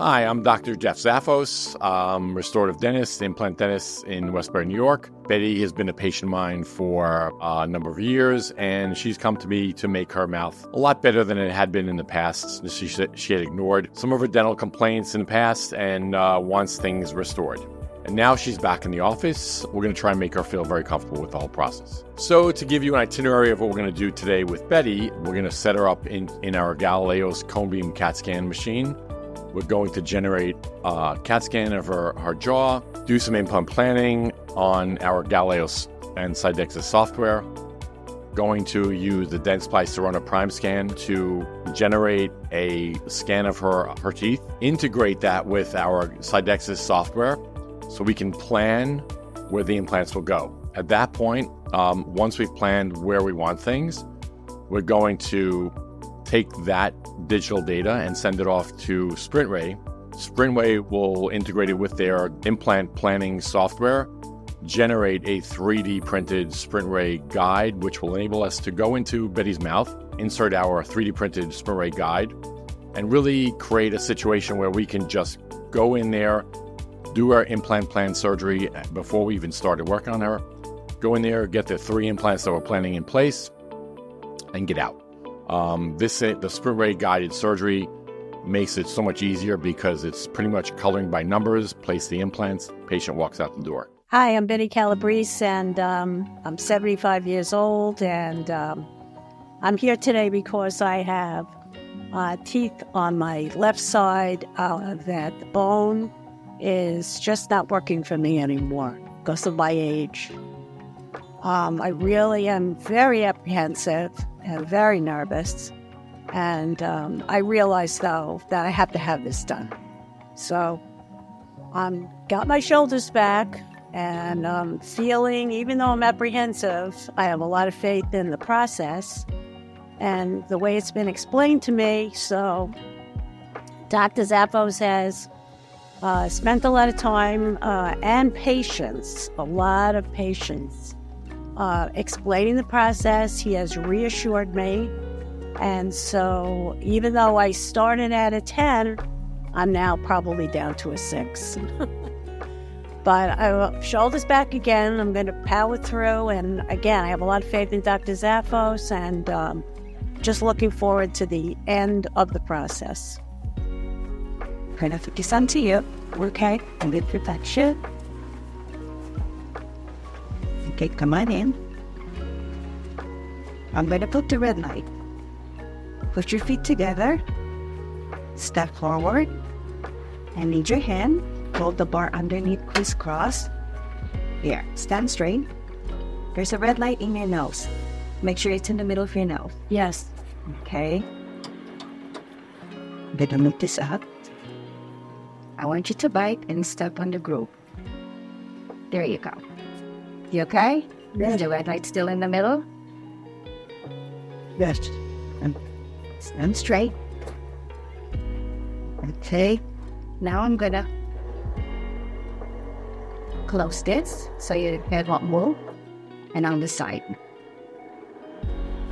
Hi, I'm Dr. Jeff Zaffos. I'm restorative dentist, implant dentist in Westbury, New York. Betty has been a patient of mine for a number of years, and she's come to me to make her mouth a lot better than it had been in the past. She had ignored some of her dental complaints in the past and wants things restored. And now she's back in the office. We're going to try and make her feel very comfortable with the whole process. So to give you an itinerary of what we're going to do today with Betty, we're going to set her up in our Galileo's cone beam CAT scan machine. We're going to generate a CAT scan of her jaw, do some implant planning on our Galileo and Sidexis software, going to use the Dentsply Sirona Prime Scan to generate a scan of her teeth, integrate that with our Sidexis software so we can plan where the implants will go. At that point, once we've planned where we want things, we're going to take that digital data and send it off to Sprintray. Sprintray will integrate it with their implant planning software, generate a 3D printed Sprintray guide, which will enable us to go into Betty's mouth, insert our 3D printed Sprintray guide, and really create a situation where we can just go in there, do our implant plan surgery before we even started working on her, go in there, get the 3 implants that we're planning in place, and get out. The Sprintray guided surgery makes it so much easier because it's pretty much coloring by numbers, place the implants, patient walks out the door. Hi, I'm Betty Calabrese, and I'm 75 years old, and I'm here today because I have teeth on my left side that the bone is just not working for me anymore because of my age. I really am very apprehensive and very nervous, and I realize, though, that I have to have this done. So got my shoulders back, and feeling, even though I'm apprehensive, I have a lot of faith in the process and the way it's been explained to me. So Dr. Zaffos has spent a lot of time and patience, a lot of patience, explaining the process. He has reassured me. And so even though I started at a 10, I'm now probably down to a 6. But shoulders back again. I'm going to power through. And again, I have a lot of faith in Dr. Zaffos, and just looking forward to the end of the process. Kind of focus onto you. Okay, and with protection. Okay, come on in. I'm going to put the red light. Put your feet together. Step forward. And need your hand. Hold the bar underneath, crisscross. Here, stand straight. There's a red light in your nose. Make sure it's in the middle of your nose. Yes. Okay. I'm going to move this up. I want you to bite and step on the groove. There you go. You okay? Yes. Is the red light still in the middle? Yes. And stand straight. Okay. Now I'm gonna close this so your head won't move. And on the side.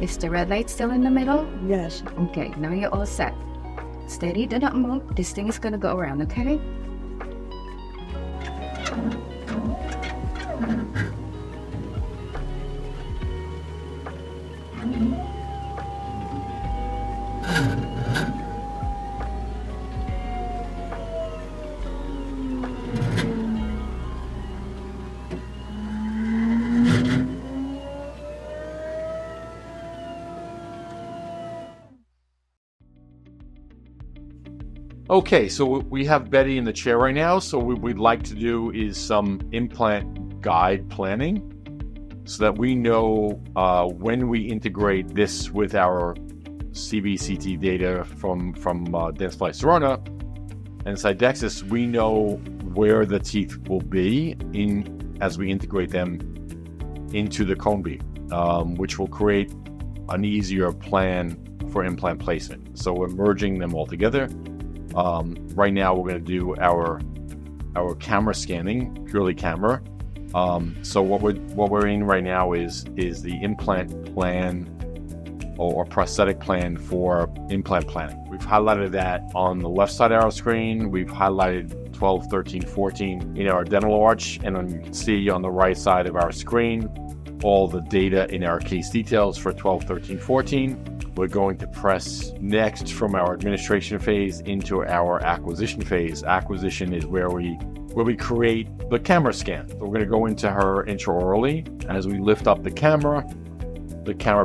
Is the red light still in the middle? Yes. Okay, now you're all set. Steady, do not move. This thing is gonna go around, okay? Okay, so we have Betty in the chair right now. So what we'd like to do is some implant guide planning so that we know when we integrate this with our CBCT data from Dentsply Sirona and Sidexis, we know where the teeth will be as we integrate them into the cone beam, which will create an easier plan for implant placement. So we're merging them all together. Right now we're going to do our camera scanning, purely camera. So what we're in right now is the implant plan or prosthetic plan for implant planning. We've highlighted that on the left side of our screen. We've highlighted 12, 13, 14 in our dental arch. And then you can see on the right side of our screen, all the data in our case details for 12, 13, 14. We're going to press next from our administration phase into our acquisition phase. Acquisition is where we create the camera scan. So we're going to go into her intraorally. As we lift up the camera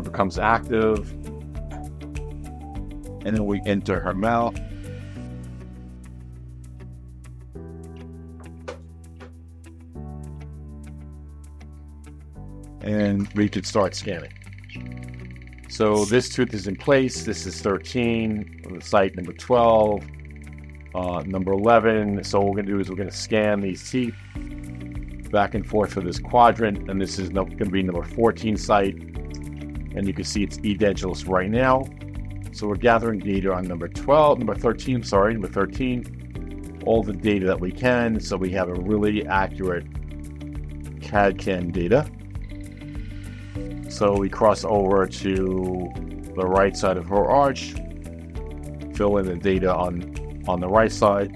becomes active. And then we enter her mouth. And we could start scanning. So this tooth is in place. This is 13, site number 12, number 11. So what we're going to do is we're going to scan these teeth back and forth for this quadrant. And this is going to be number 14 site. And you can see it's edentulous right now. So we're gathering data on number 13, all the data that we can. So we have a really accurate CAD/CAM data. So we cross over to the right side of her arch, fill in the data on the right side,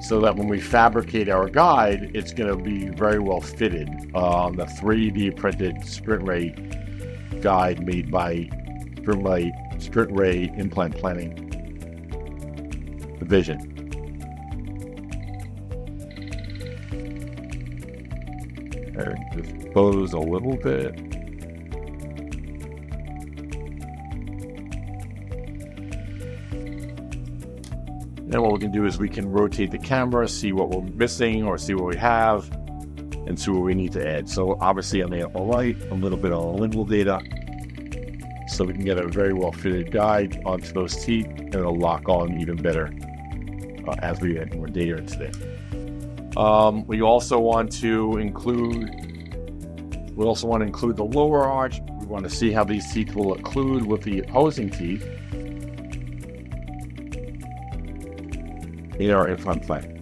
so that when we fabricate our guide, it's going to be very well fitted. The 3D printed Sprintray guide made by Sprintray Implant Planning division. Just pose a little bit. Then what we can do is we can rotate the camera, see what we're missing or see what we have, and see what we need to add. So obviously on the upper right, a little bit of lingual data, so we can get a very well fitted guide onto those teeth, and it'll lock on even better as we add more data into there. We also want to include the lower arch. We want to see how these teeth will occlude with the opposing teeth in our implant plan.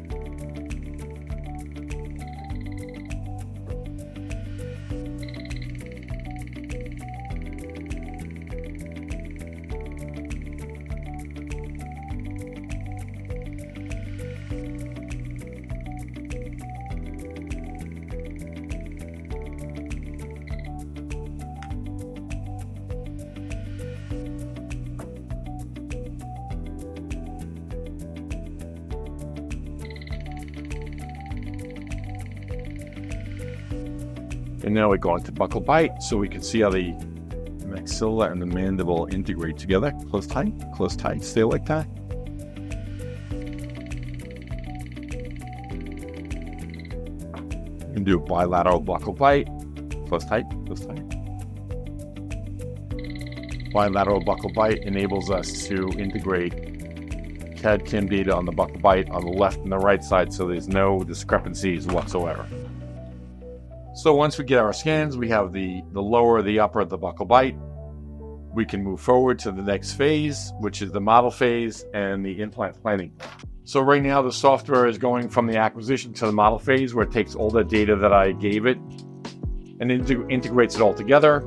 And now we go into buccal bite, so we can see how the maxilla and the mandible integrate together. Close tight, stay like that. You can do a bilateral buccal bite. Close tight. Bilateral buccal bite enables us to integrate CAD/CAM data on the buccal bite on the left and the right side, so there's no discrepancies whatsoever. So once we get our scans, we have the lower, the upper, the buccal bite. We can move forward to the next phase, which is the model phase and the implant planning. So right now the software is going from the acquisition to the model phase, where it takes all the data that I gave it and integrates it all together,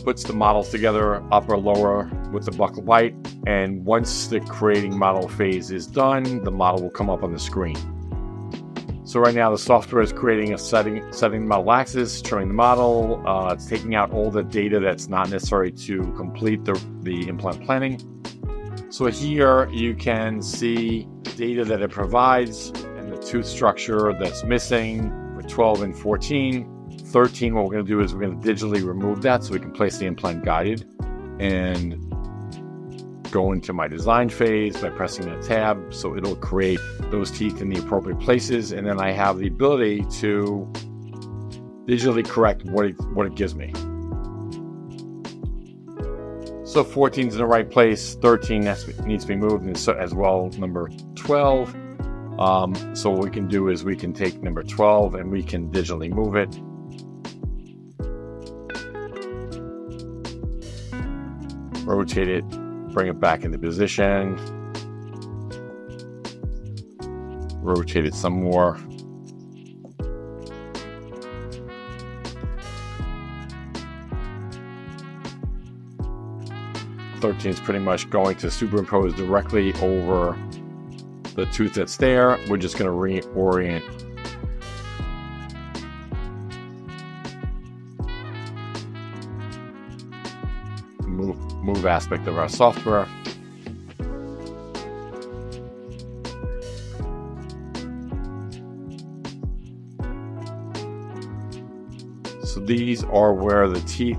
puts the models together, upper, lower, with the buccal bite. And once the creating model phase is done, the model will come up on the screen. So right now the software is creating a setting model axis, showing the model. It's taking out all the data that's not necessary to complete the implant planning. So here you can see data that it provides and the tooth structure that's missing for 12 and 14. 13, what we're going to do is we're going to digitally remove that so we can place the implant guided and go into my design phase by pressing that tab. So it'll create those teeth in the appropriate places, and then I have the ability to digitally correct what it gives me. So 14 is in the right place, 13 needs to be moved, and so as well number 12. So what we can do is we can take number 12 and we can digitally move it. Rotate it, bring it back into position. Rotate it some more. 13 is pretty much going to superimpose directly over the tooth that's there. We're just going to reorient. Move aspect of our software. So these are where the teeth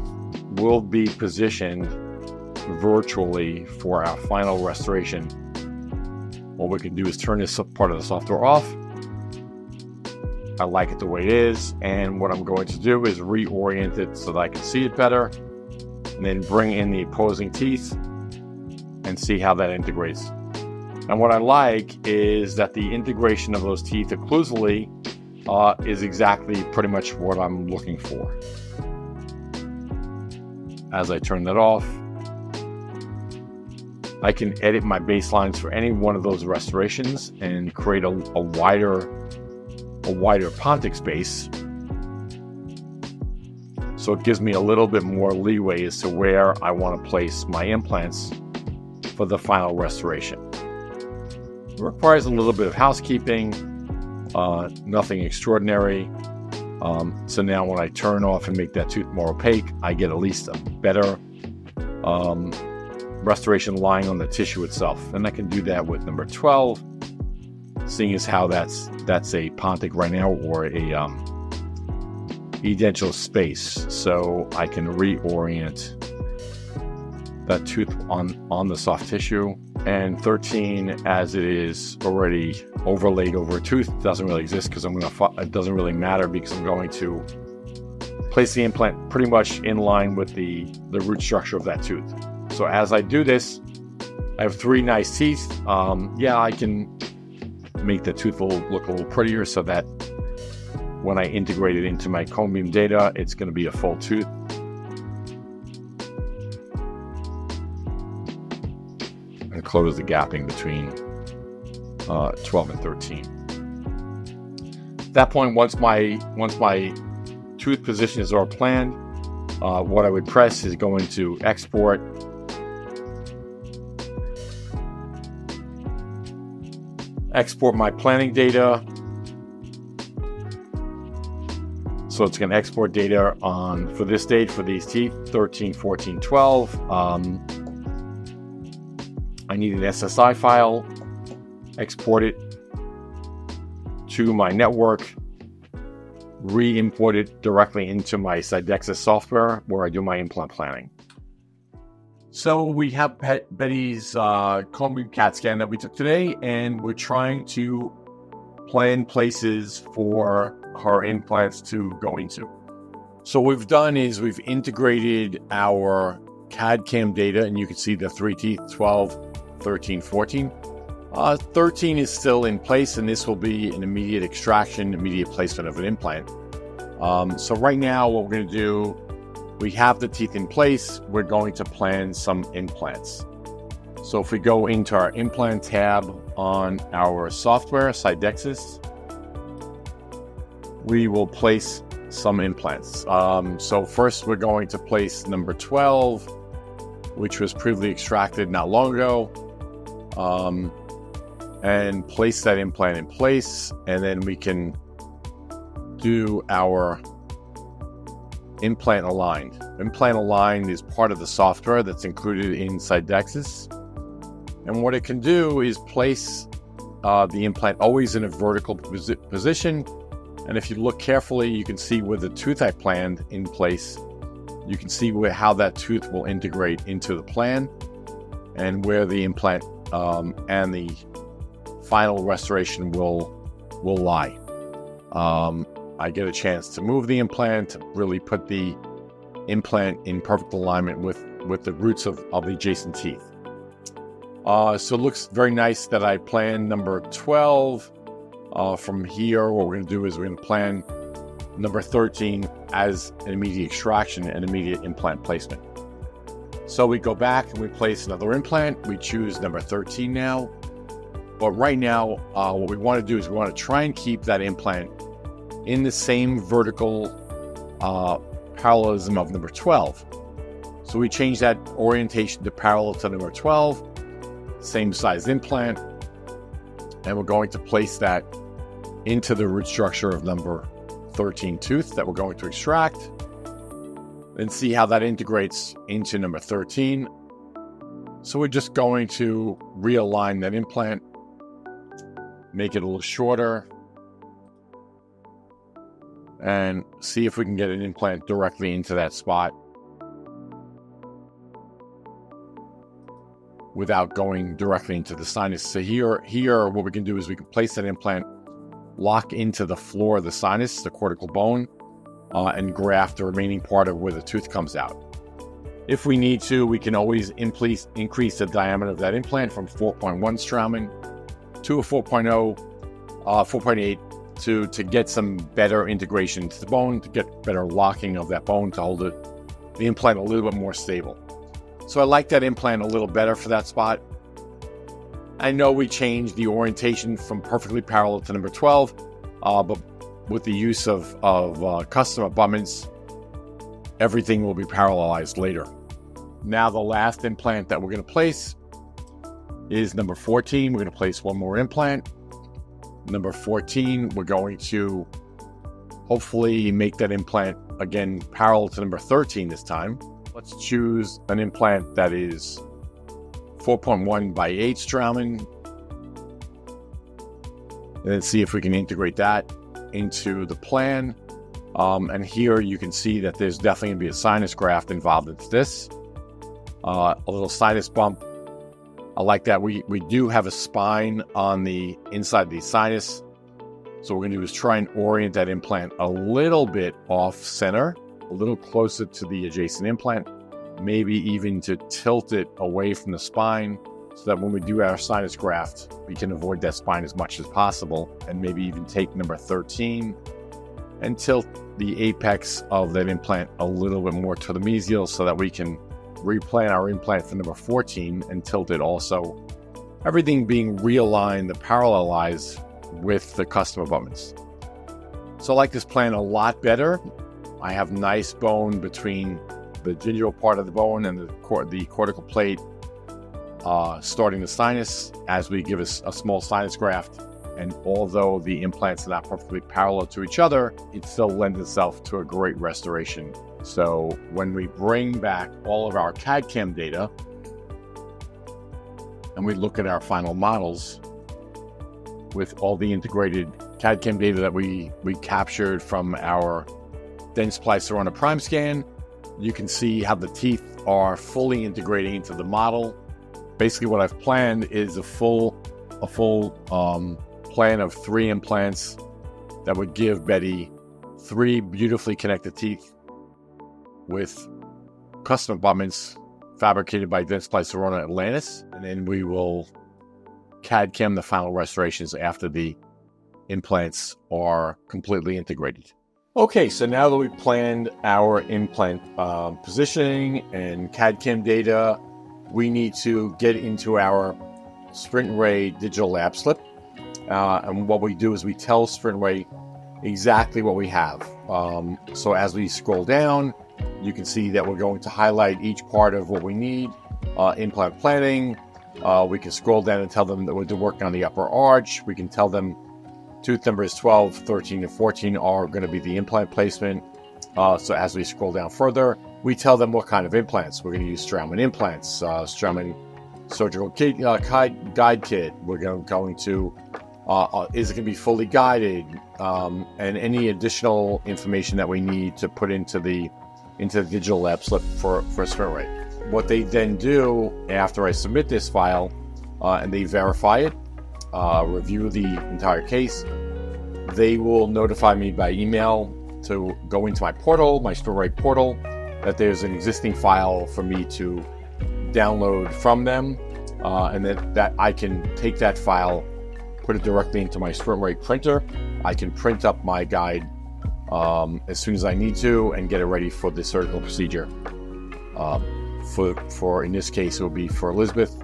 will be positioned virtually for our final restoration. What we can do is turn this part of the software off. I like it the way it is, and what I'm going to do is reorient it so that I can see it better, and then bring in the opposing teeth and see how that integrates. And what I like is that the integration of those teeth occlusally is exactly pretty much what I'm looking for. As I turn that off, I can edit my baselines for any one of those restorations and create a wider pontic space. So it gives me a little bit more leeway as to where I want to place my implants for the final restoration. It requires a little bit of housekeeping, nothing extraordinary. So now when I turn off and make that tooth more opaque, I get at least a better restoration lying on the tissue itself. And I can do that with number 12, seeing as how that's a pontic right now, or a edentulous space. So I can reorient that tooth on the soft tissue. And 13, as it is already overlaid over a tooth, doesn't really exist because it doesn't really matter, because I'm going to place the implant pretty much in line with the root structure of that tooth. So as I do this, I have 3 nice teeth. I can make the tooth look a little prettier so that when I integrate it into my cone beam data, it's going to be a full tooth. And close the gapping between 12 and 13. At that point, once my tooth positions are planned, what I would press is going to export. Export my planning data. So it's going to export data for this date for these teeth, 13, 14, 12. I need an SSI file, export it to my network, re-import it directly into my Sidexis software where I do my implant planning. So we have Betty's cone beam CAT scan that we took today, and we're trying to plan places for her implants to go into. So what we've done is we've integrated our CAD CAM data, and you can see the 3 teeth, 12, 13, 14. 13 is still in place, and this will be an immediate extraction, immediate placement of an implant. So right now what we're going to do, we have the teeth in place. We're going to plan some implants. So if we go into our implant tab on our software, Sidexis, we will place some implants. So first we're going to place number 12, which was previously extracted not long ago, and place that implant in place. And then we can do our implant aligned. Implant aligned is part of the software that's included in Sidexis. And what it can do is place the implant always in a vertical position. And if you look carefully, you can see where the tooth I planned in place. You can see how that tooth will integrate into the plan, and where the implant and the final restoration will lie. I get a chance to move the implant, to really put the implant in perfect alignment with the roots of the adjacent teeth. So it looks very nice that I planned number 12. From here, what we're going to do is we're going to plan number 13 as an immediate extraction and immediate implant placement. So we go back and we place another implant. We choose number 13 now. But right now, what we want to do is we want to try and keep that implant in the same vertical parallelism of number 12. So we change that orientation to parallel to number 12, same size implant, and we're going to place that into the root structure of number 13 tooth that we're going to extract, and see how that integrates into number 13. So we're just going to realign that implant, make it a little shorter, and see if we can get an implant directly into that spot without going directly into the sinus. So here what we can do is we can place that implant, lock into the floor of the sinus, the cortical bone, and graft the remaining part of where the tooth comes out. If we need to, we can always increase the diameter of that implant from 4.1 Straumann to a 4.8 to get some better integration into the bone, to get better locking of that bone, to hold the implant a little bit more stable. So I like that implant a little better for that spot. I know we changed the orientation from perfectly parallel to number 12, but with the use of custom abutments, everything will be parallelized later. Now the last implant that we're going to place is number 14. We're going to place one more implant. Number 14, we're going to hopefully make that implant again parallel to number 13 this time. Let's choose an implant that is 4.1 by 8 Straumann, and then see if we can integrate that into the plan. And here you can see that there's definitely going to be a sinus graft involved in this. A little sinus bump. I like that. We do have a spine on the inside of the sinus. So what we're going to do is try and orient that implant a little bit off center, a little closer to the adjacent implant, maybe even to tilt it away from the spine so that when we do our sinus graft, we can avoid that spine as much as possible, and maybe even take number 13 and tilt the apex of that implant a little bit more to the mesial so that we can replan our implant for number 14 and tilt it also. Everything being realigned, parallelized with the custom abutments. So I like this plan a lot better. I have nice bone between the gingival part of the bone and the cortical plate, starting the sinus as we give us a small sinus graft. And although the implants are not perfectly parallel to each other, it still lends itself to a great restoration. So when we bring back all of our CAD/CAM data and we look at our final models with all the integrated CAD/CAM data that we captured from our Dentsply Sirona Prime Scan, you can see how the teeth are fully integrating into the model. Basically what I've planned is a full plan of 3 implants that would give Betty 3 beautifully connected teeth with custom abutments fabricated by Dentsply Sirona Atlantis, and then we will CAD/CAM the final restorations after the implants are completely integrated. Okay, so now that we've planned our implant positioning and CAD/CAM data, we need to get into our Sprintray digital lab slip. And what we do is we tell Sprintray exactly what we have. So as we scroll down, you can see that we're going to highlight each part of what we need. Implant planning. We can scroll down and tell them that we're working on the upper arch. We can tell them tooth numbers 12, 13, and 14 are going to be the implant placement. So as we scroll down further, we tell them what kind of implants. We're going to use Straumann implants, Straumann surgical guide kit. We're going to, is it going to be fully guided? And any additional information that we need to put into the digital lab slip for Sprintray. What they then do after I submit this file and they verify it, review the entire case, they will notify me by email to go into my portal, my Sprintray portal, that there's an existing file for me to download from them, and that I can take that file, put it directly into my Sprintray printer. I can print up my guide as soon as I need to and get it ready for the surgical procedure. For in this case, it will be for Elizabeth,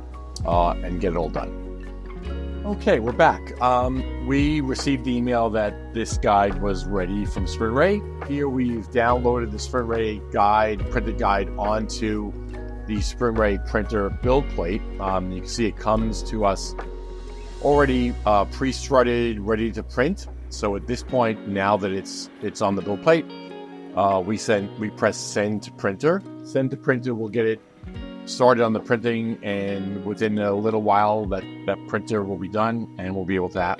and get it all done. Okay, we're back. We received the email that this guide was ready from Sprintray. Here we've downloaded the Sprintray guide, printed guide, onto the Sprintray printer build plate. You can see it comes to us already pre-strutted, ready to print. So at this point, now that it's on the build plate, we press send to printer. Send to printer will get it started on the printing, and within a little while that printer will be done, and we'll be able to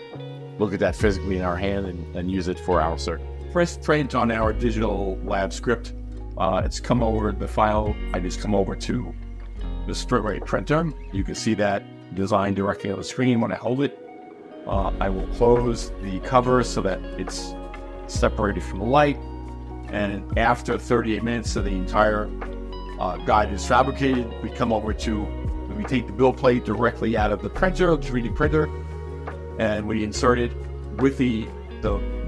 look at that physically in our hand and use it for our cert. First print on our digital lab script. It's come over the file. I just come over to the Sprintray printer. You can see that design directly on the screen when I hold it. I will close the cover so that it's separated from the light, and after 38 minutes of the entire guide is fabricated, we take the build plate directly out of the printer, the 3D printer, and we insert it with the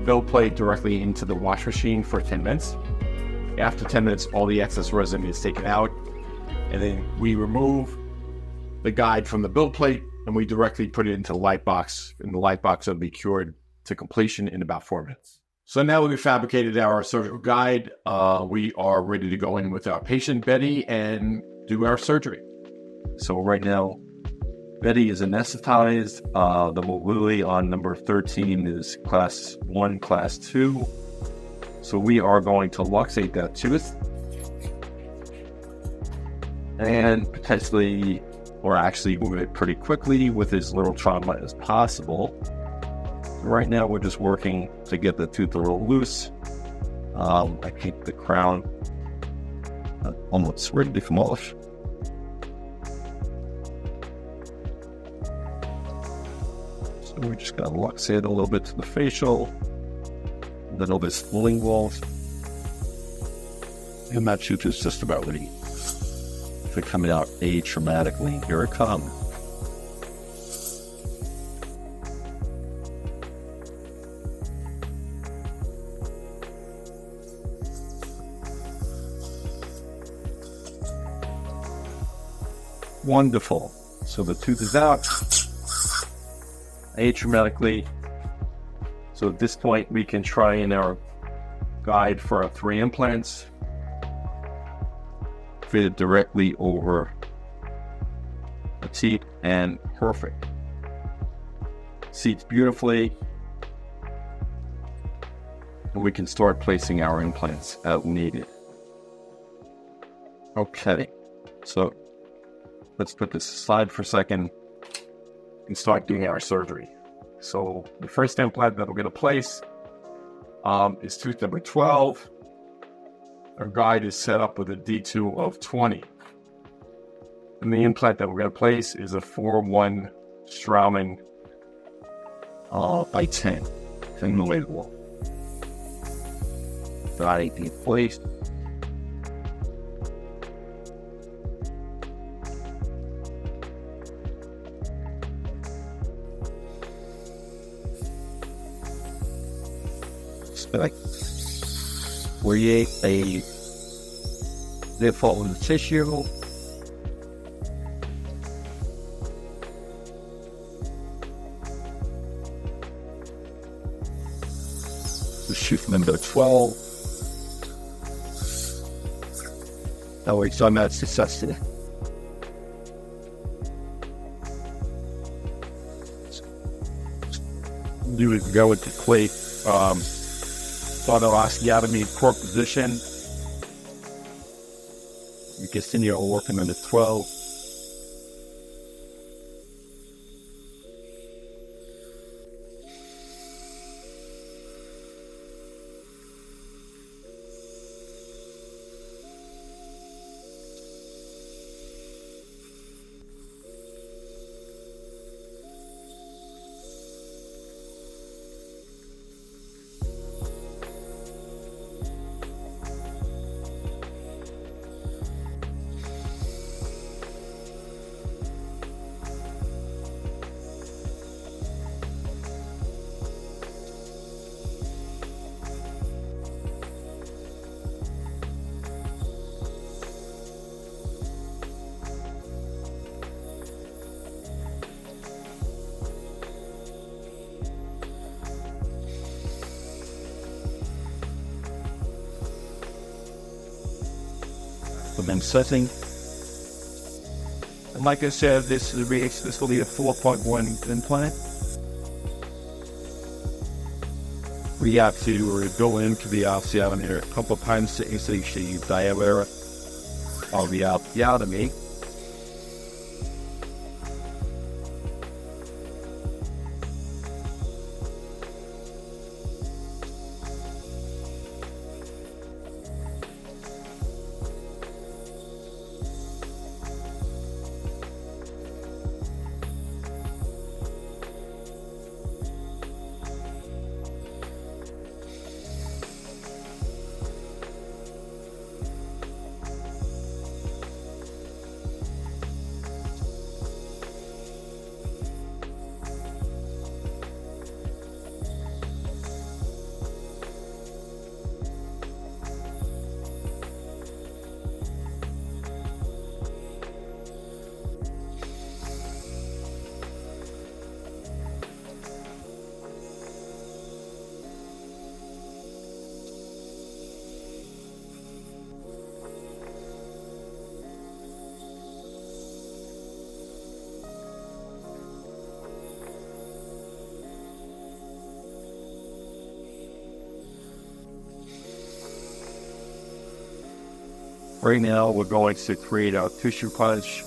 build plate directly into the wash machine for 10 minutes. After 10 minutes, all the excess resin is taken out, and then we remove the guide from the build plate and we directly put it into the light box, and the light box will be cured to completion in about 4 minutes. So now that we've fabricated our surgical guide, we are ready to go in with our patient, Betty, and do our surgery. So right now, Betty is anesthetized. The mobility on number 13 is class 1, class 2. So we are going to luxate that tooth and potentially, or actually move it pretty quickly with as little trauma as possible. Right now, we're just working to get the tooth a little loose. I think the crown almost ready to come off. So we're just going to luxate a little bit to the facial, a little bit lingual. And that tooth is just about ready. If it's coming out atraumatically, here it comes. Wonderful. So the tooth is out atraumatically. So at this point, we can try in our guide for our 3 implants. Fit it directly over the teeth, and perfect. Seats beautifully. And we can start placing our implants as needed. Okay. So let's put this aside for a second and start doing our surgery. So the first implant that we're going to place is tooth number 12. Our guide is set up with a D2 of 20. And the implant that we're going to place is a 4-1 Straumann by 10. 10 millimeter wall. Guide in place. Like create a default in the tissue. So shoot number 12. That way, so I'm not successful. Do is go into place. Osteotomy core position. You continue working on the 12. and setting. And like I said, this will be a 4.1 implant. We have to go into the osteotomy a couple of times to increase the diameter of the osteotomy. Right now, we're going to create a tissue punch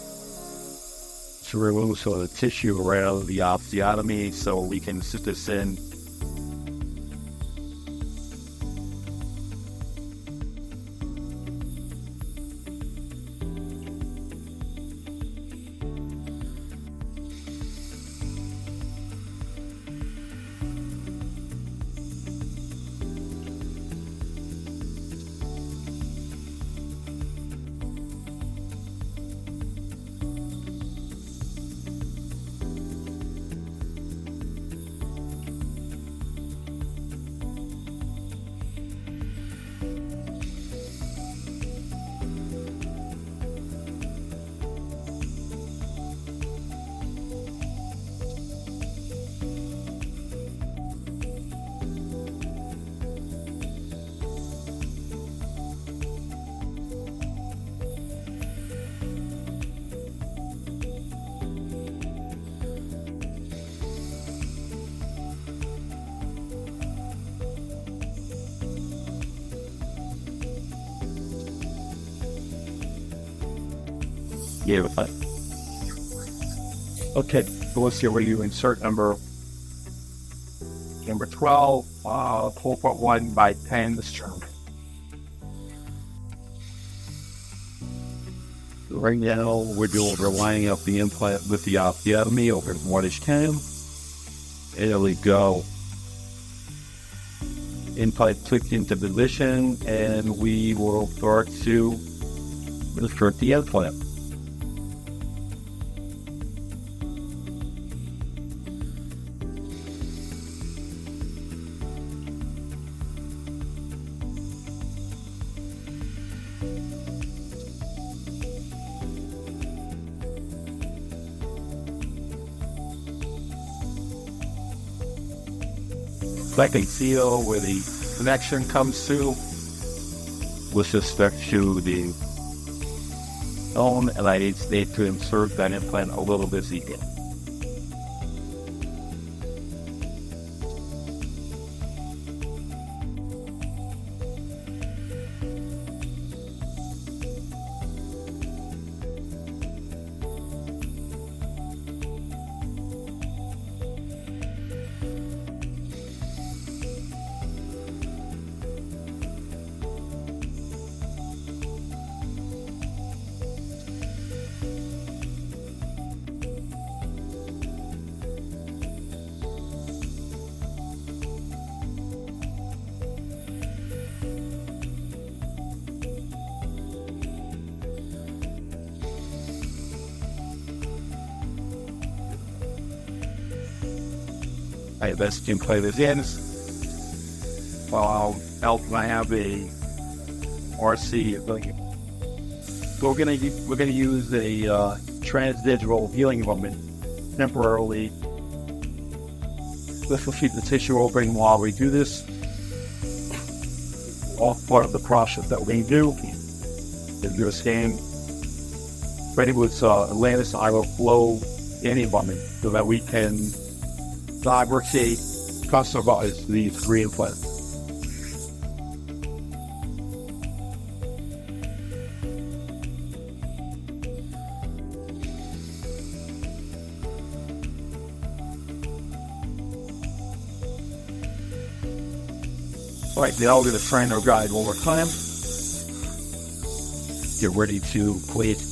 to remove some of the tissue around the osteotomy so we can sit this in. Yeah. Okay, so let's see where you insert number 12, 4.1 by 10 this term. Right now, we're lining up the implant with the osteotomy over 1-inch cam. And there we go. Implant clicked into position, and we will start to insert the implant. I can feel where the connection comes to with respect to the bone, and I need to insert that implant a little bit deeper. I best can play this in. While I have a RC. We're gonna use a transdigital healing equipment temporarily. This will keep the tissue open while we do this. All part of the process that we do. if you're scanning, ready with Atlantis idle flow antibody so that we can fabricate, customize these 3 implants. All right, now we're going to train our guide one more time. Get ready to place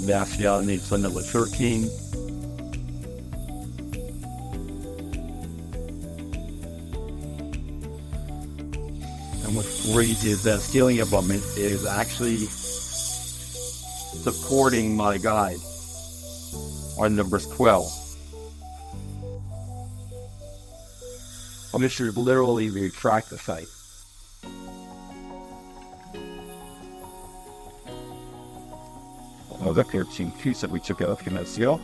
vascular on implant number 13. And what's great is that scaling abutment is actually supporting my guide on numbers 12. This should literally retract the site. Oh, the 13 piece that we took out from that seal.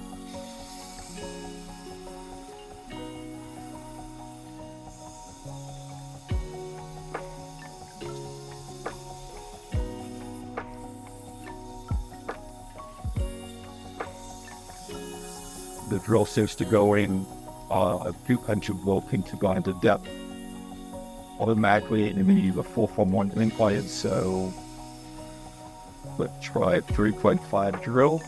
The drill seems to go in a few punches will to go into depth automatically and immediately the full from one implant. So let's try 3.5 drill.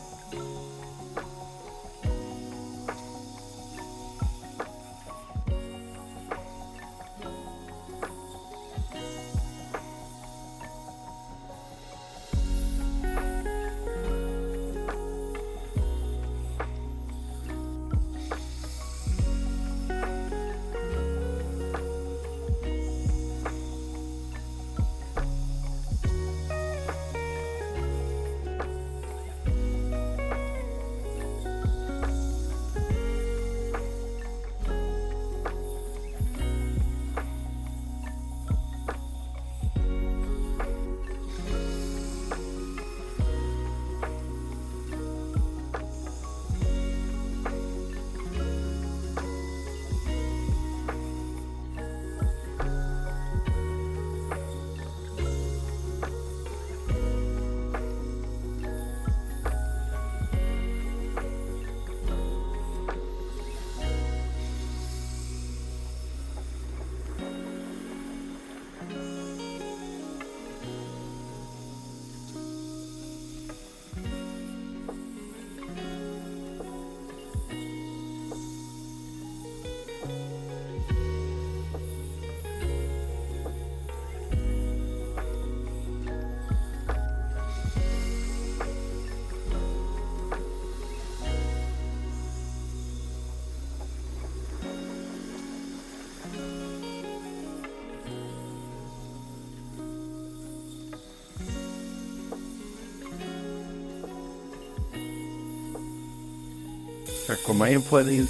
Check for my implanting.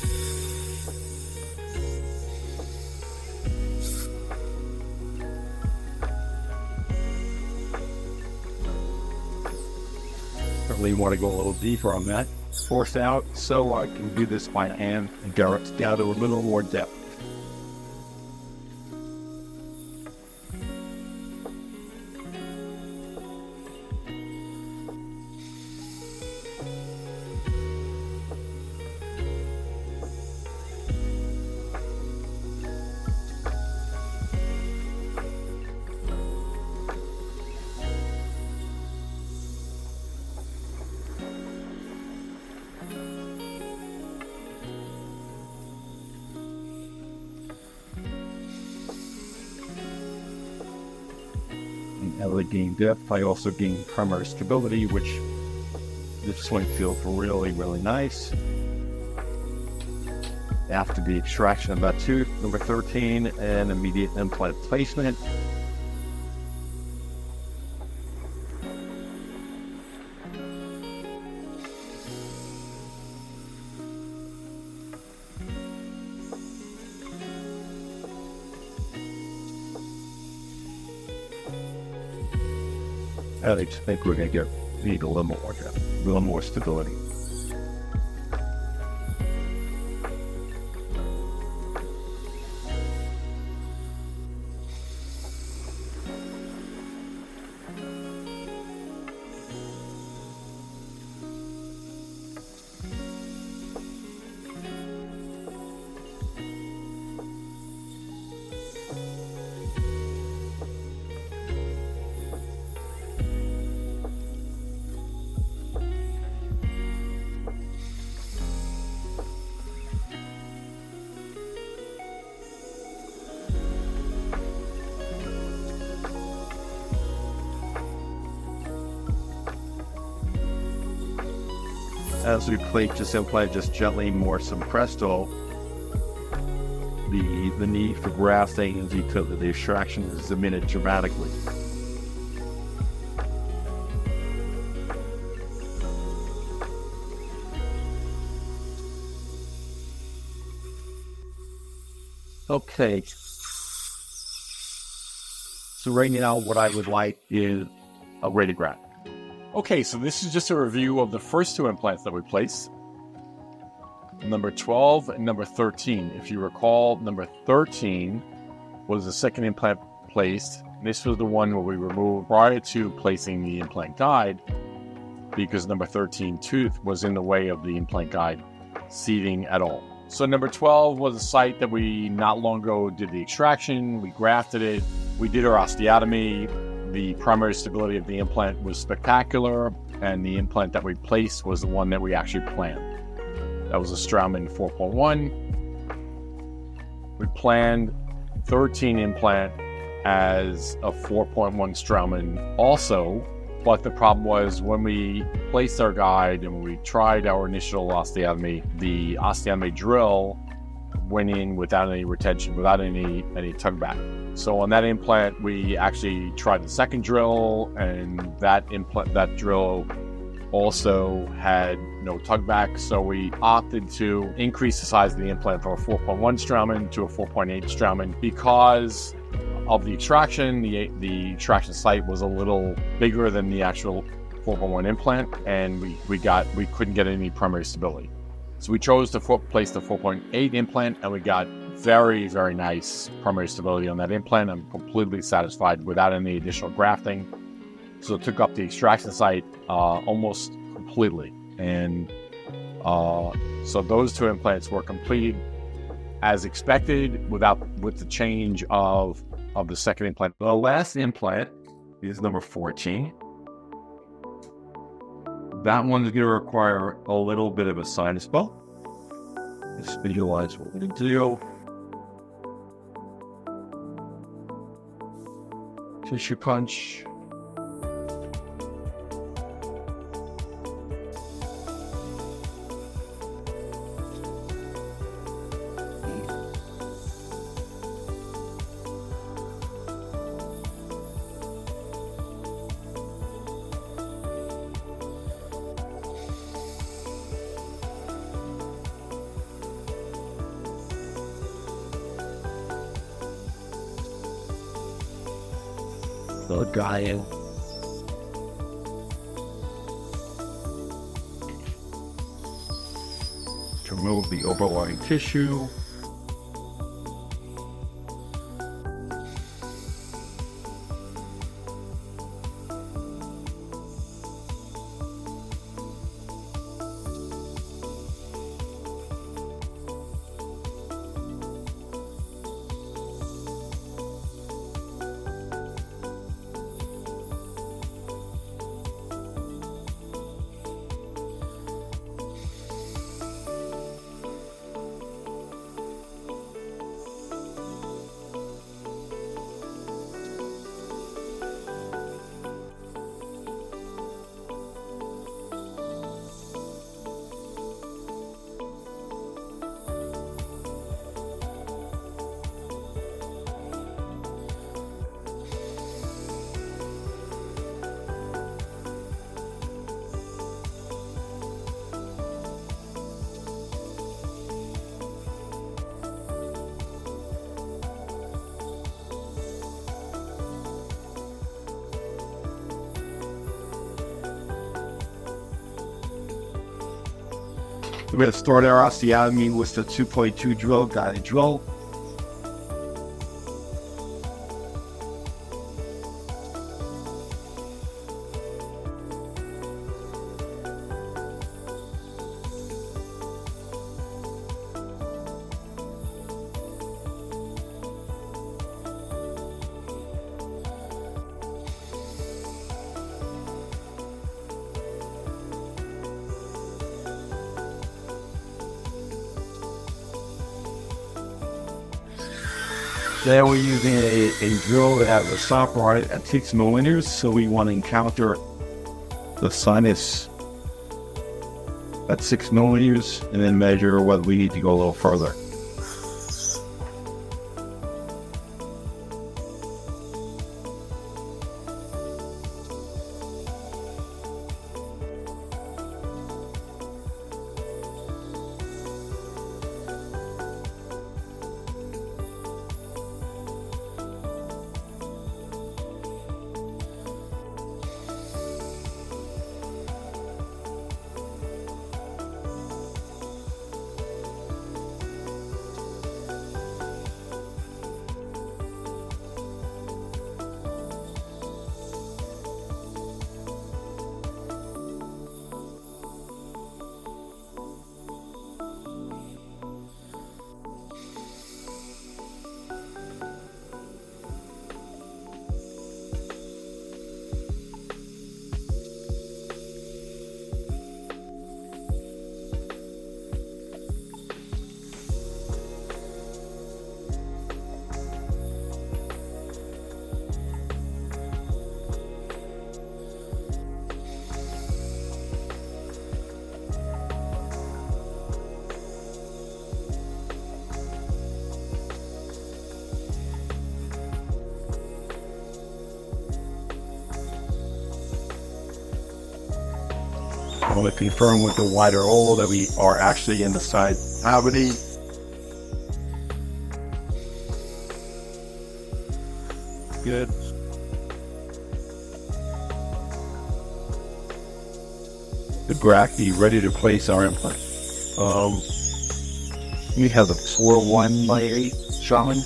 Certainly want to go a little deeper on that. Force out so I can do this by hand and direct down to a little more depth. As I gain depth, I also gain primary stability, which this one feels really, really nice. After the extraction of that tooth, number 13, and immediate implant placement. I just think we're going to need a little more depth, a little more stability. as we place this implant just gently more some presto, the need for grafting and the extraction is diminished dramatically. Okay. So right now what I would like is a radiograph. Okay, so this is just a review of the first two implants that we placed. Number 12 and number 13. If you recall, number 13 was the second implant placed. This was the one where we removed prior to placing the implant guide because number 13 tooth was in the way of the implant guide seating at all. So number 12 was a site that we not long ago did the extraction, we grafted it, we did our osteotomy. The primary stability of the implant was spectacular, and the implant that we placed was the one that we actually planned. That was a Straumann 4.1. We planned 13 implant as a 4.1 Straumann also, but the problem was when we placed our guide and when we tried our initial osteotomy, the osteotomy drill went in without any retention, without any tug back. So on that implant, we actually tried the second drill, and that drill also had no tug back. So we opted to increase the size of the implant from a 4.1 Straumann to a 4.8 Straumann because of the extraction. The extraction site was a little bigger than the actual 4.1 implant, and we couldn't get any primary stability. So we chose to place the 4.8 implant, and we got very, very nice primary stability on that implant. I'm completely satisfied without any additional grafting. So it took up the extraction site almost completely. And so those two implants were completed as expected with the change of the second implant. The last implant is number 14. That one's going to require a little bit of a sinus bow. Let's visualize what we're going to do. Tissue punch. The guy in. To remove the overlying tissue. We're going to start our osteotomy with the 2.2 drill, guided drill. Then we're using a drill that has a stop right at 6 millimeters, so we want to encounter the sinus at 6 millimeters, and then measure whether we need to go a little further. I want to confirm with the wider hole that we are actually in the side cavity. Good. The graft be ready to place our implant. We have the 4-1/8 Schein.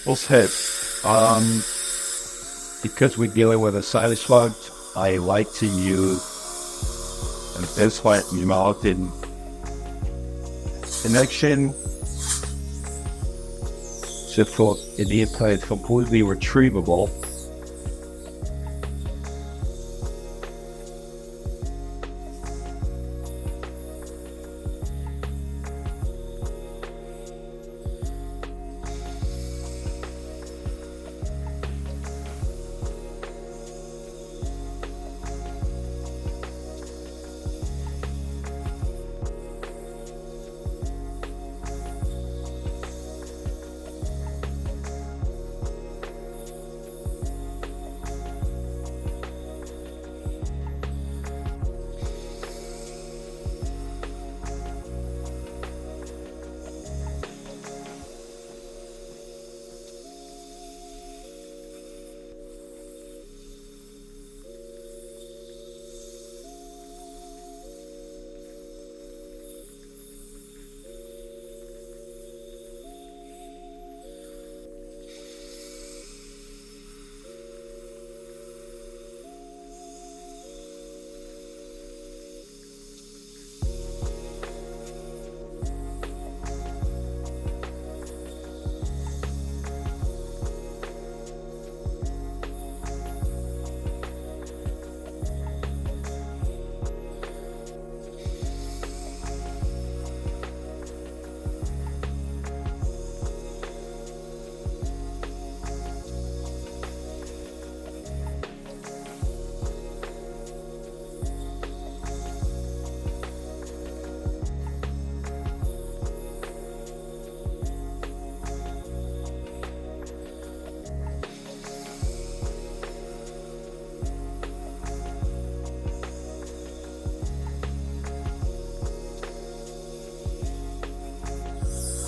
Let's hit. Because we're dealing with a sinus slug, I like to use an implant mounted connection. So for the implant is completely retrievable.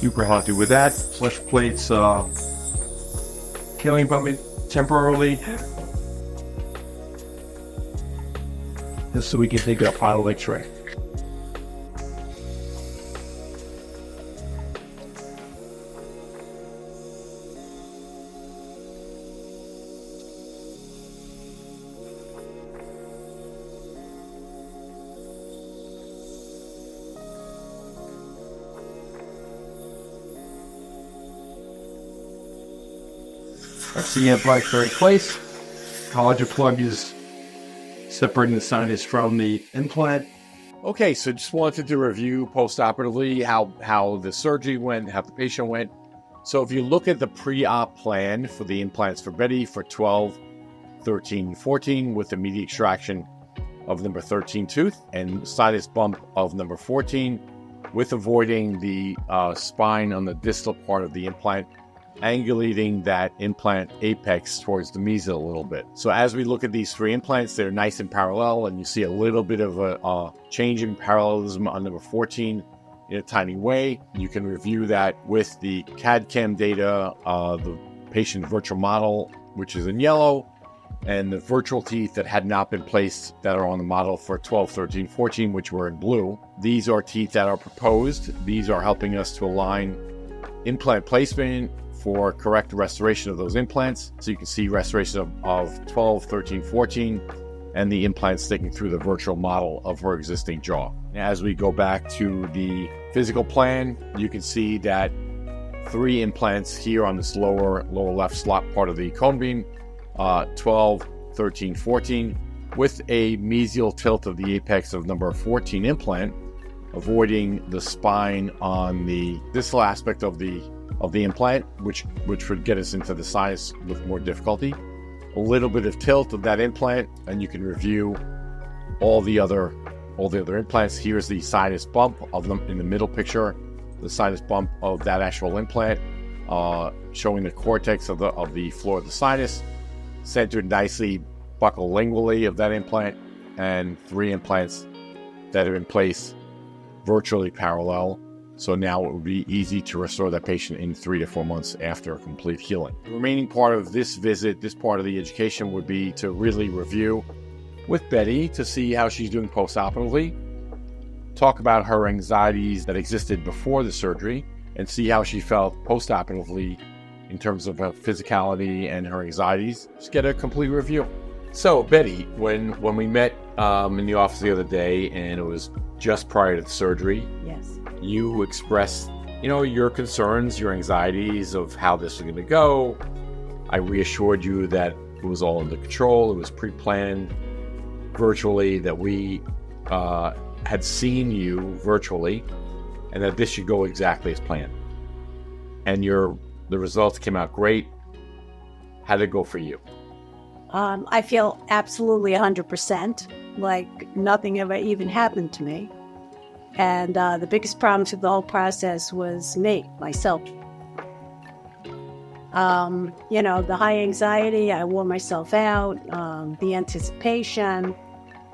Super happy with that. Flesh plates killing from it temporarily. just so we can take a final X-ray. That's the implant in place. Collagen plug is separating the sinus from the implant. Okay, so just wanted to review post-operatively how the surgery went, how the patient went. So if you look at the pre-op plan for the implants for Betty for 12, 13, 14 with immediate extraction of number 13 tooth and sinus bump of number 14 with avoiding the spine on the distal part of the implant, angulating that implant apex towards the mesial a little bit. So as we look at these three implants, they're nice and parallel, and you see a little bit of a change in parallelism on number 14 in a tiny way. You can review that with the CAD/CAM data, the patient virtual model, which is in yellow, and the virtual teeth that had not been placed that are on the model for 12, 13, 14, which were in blue. These are teeth that are proposed. These are helping us to align implant placement for correct restoration of those implants. So you can see restoration of 12, 13, 14, and the implant sticking through the virtual model of her existing jaw. As we go back to the physical plan, you can see that 3 implants here on this lower left slot part of the cone beam, 12, 13, 14, with a mesial tilt of the apex of number 14 implant, avoiding the spine on the distal aspect of the implant, which would get us into the sinus with more difficulty. A little bit of tilt of that implant, and you can review all the other implants. Here's the sinus bump of them in the middle picture, the sinus bump of that actual implant, showing the cortex of the floor of the sinus, centered nicely buccolingually of that implant, and 3 implants that are in place virtually parallel. So now it would be easy to restore that patient in 3 to 4 months after a complete healing. The remaining part of this visit, this part of the education, would be to really review with Betty to see how she's doing post-operatively, talk about her anxieties that existed before the surgery, and see how she felt post-operatively in terms of her physicality and her anxieties. Just get a complete review. So, Betty, when we met in the office the other day, and it was just prior to the surgery, Yes. you expressed, your concerns, your anxieties of how this was going to go. I reassured you that it was all under control. It was pre-planned virtually, that we had seen you virtually, and that this should go exactly as planned. And the results came out great. How did it go for you? I feel absolutely 100%, like nothing ever even happened to me. And the biggest problem through the whole process was myself. The high anxiety, I wore myself out, the anticipation.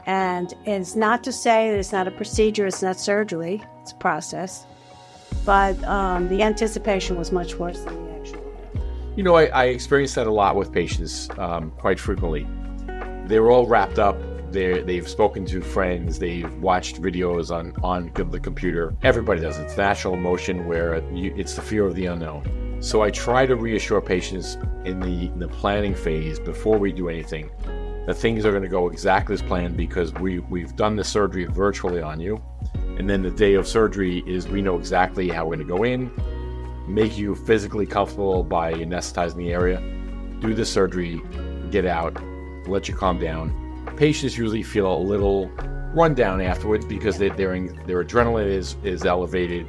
And it's not to say that it's not a procedure, it's not surgery, it's a process. But the anticipation was much worse than the actual. I experience that a lot with patients quite frequently. They're all wrapped up. They've spoken to friends. They've watched videos on the computer. Everybody does it. It's natural emotion where it's the fear of the unknown. So I try to reassure patients in the planning phase before we do anything that things are going to go exactly as planned, because we've done the surgery virtually on you. And then the day of surgery we know exactly how we're going to go in, make you physically comfortable by anesthetizing the area, do the surgery, get out, let you calm down. Patients usually feel a little run down afterwards because their adrenaline is elevated,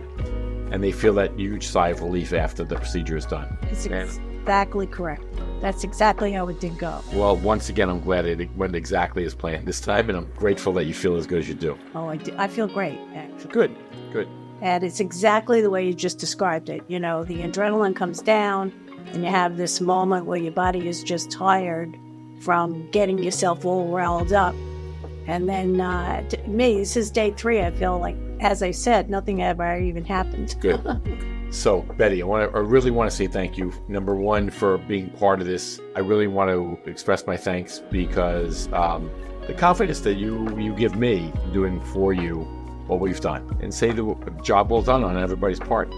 and they feel that huge sigh of relief after the procedure is done. It's exactly correct. That's exactly how it did go. Well, once again, I'm glad it went exactly as planned this time, and I'm grateful that you feel as good as you do. Oh, I feel great, actually. Good. And it's exactly the way you just described it. The adrenaline comes down, and you have this moment where your body is just tired from getting yourself all riled up. And then, to me, this is day 3. I feel like, as I said, nothing ever even happened. Good. So, Betty, I really want to say thank you. Number 1, for being part of this. I really want to express my thanks because the confidence that you give me doing for you what we've done, and say the job well done on everybody's part.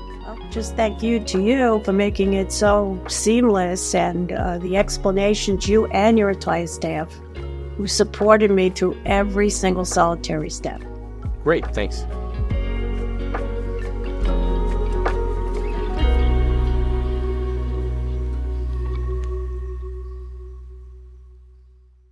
Just thank you to you for making it so seamless, and the explanations, you and your entire staff who supported me through every single solitary step. Great, thanks.